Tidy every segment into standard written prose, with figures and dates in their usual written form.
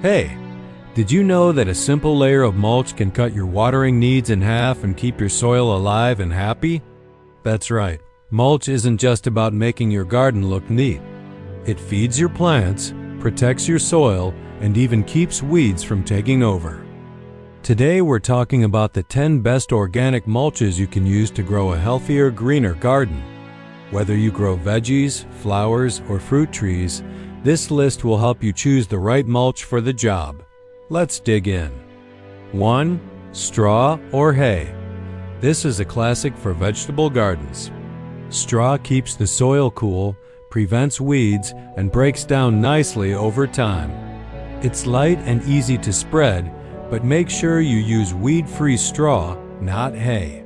Hey, did you know that a simple layer of mulch can cut your watering needs in half and keep your soil alive and happy? That's right, mulch isn't just about making your garden look neat. It feeds your plants, protects your soil, and even keeps weeds from taking over. Today we're talking about the 10 best organic mulches you can use to grow a healthier, greener garden. Whether you grow veggies, flowers, or fruit trees, this list will help you choose the right mulch for the job. Let's dig in. 1. Straw or hay. This is a classic for vegetable gardens. Straw keeps the soil cool, prevents weeds, and breaks down nicely over time. It's light and easy to spread, but make sure you use weed-free straw, not hay.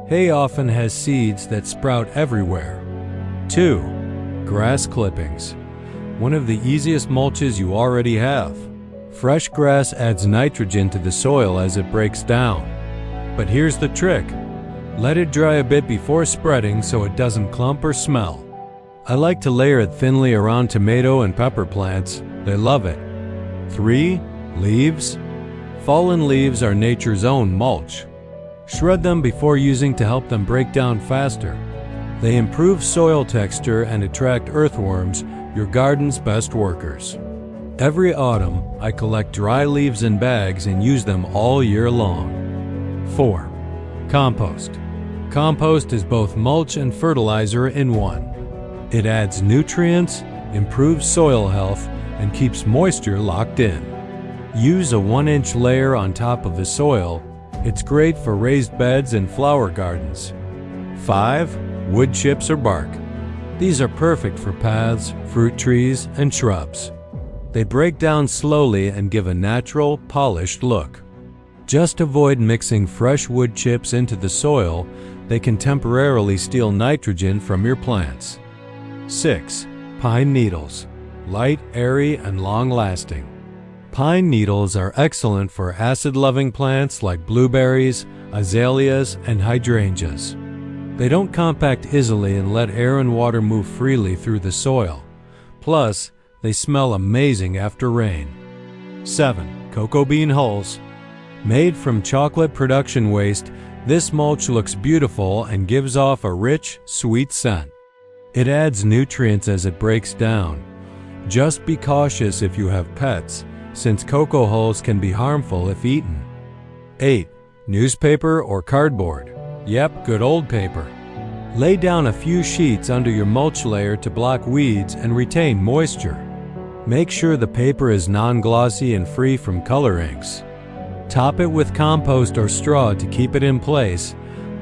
Hay often has seeds that sprout everywhere. 2. Grass clippings. One of the easiest mulches you already have. Fresh grass adds nitrogen to the soil as it breaks down. But here's the trick. Let it dry a bit before spreading so it doesn't clump or smell. I like to layer it thinly around tomato and pepper plants. They love it. 3. Leaves. Fallen leaves are nature's own mulch. Shred them before using to help them break down faster. They improve soil texture and attract earthworms, your garden's best workers. Every autumn, I collect dry leaves in bags and use them all year long. 4. Compost. Compost is both mulch and fertilizer in one. It adds nutrients, improves soil health, and keeps moisture locked in. Use a 1-inch layer on top of the soil. It's great for raised beds and flower gardens. 5. Wood chips or bark. These are perfect for paths, fruit trees, and shrubs. They break down slowly and give a natural, polished look. Just avoid mixing fresh wood chips into the soil. They can temporarily steal nitrogen from your plants. 6. Pine needles. Light, airy, and long-lasting. Pine needles are excellent for acid-loving plants like blueberries, azaleas, and hydrangeas. They don't compact easily and let air and water move freely through the soil. Plus, they smell amazing after rain. 7. Cocoa bean hulls. Made from chocolate production waste, this mulch looks beautiful and gives off a rich, sweet scent. It adds nutrients as it breaks down. Just be cautious if you have pets, since cocoa hulls can be harmful if eaten. 8. Newspaper or cardboard. Yep, good old paper. Lay down a few sheets under your mulch layer to block weeds and retain moisture. Make sure the paper is non-glossy and free from color inks. Top it with compost or straw to keep it in place.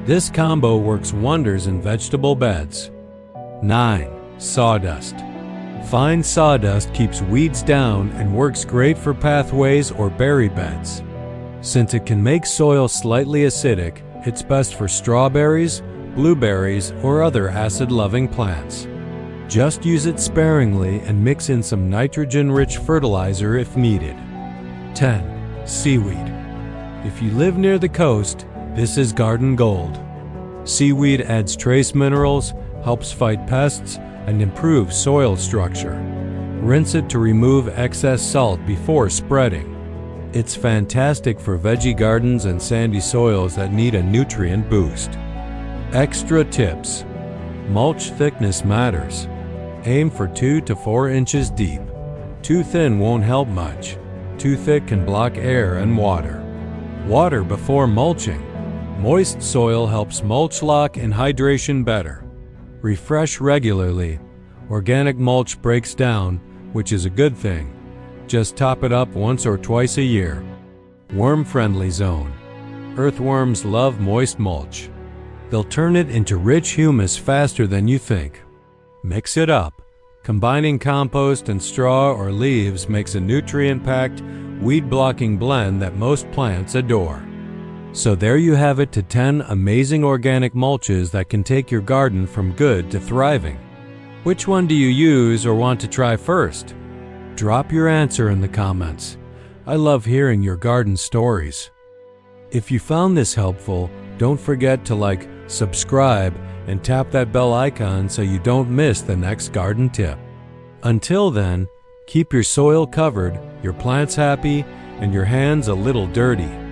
This combo works wonders in vegetable beds. 9. Sawdust. Fine sawdust keeps weeds down and works great for pathways or berry beds. Since it can make soil slightly acidic, it's best for strawberries, blueberries, or other acid-loving plants. Just use it sparingly and mix in some nitrogen-rich fertilizer if needed. 10. Seaweed. If you live near the coast, this is garden gold. Seaweed adds trace minerals, helps fight pests, and improves soil structure. Rinse it to remove excess salt before spreading. It's fantastic for veggie gardens and sandy soils that need a nutrient boost. Extra tips. Mulch thickness matters. Aim for 2 to 4 inches deep. Too thin won't help much. Too thick can block air and water. Water before mulching. Moist soil helps mulch lock and hydration better. Refresh regularly. Organic mulch breaks down, which is a good thing. Just top it up once or twice a year. Worm-friendly zone. Earthworms love moist mulch. They'll turn it into rich humus faster than you think. Mix it up. Combining compost and straw or leaves makes a nutrient-packed, weed-blocking blend that most plants adore. So there you have it, to 10 amazing organic mulches that can take your garden from good to thriving. Which one do you use or want to try first? Drop your answer in the comments. I love hearing your garden stories. If you found this helpful, don't forget to subscribe, and tap that bell icon so you don't miss the next garden tip. Until then, Keep your soil covered, your plants happy, and your hands a little dirty.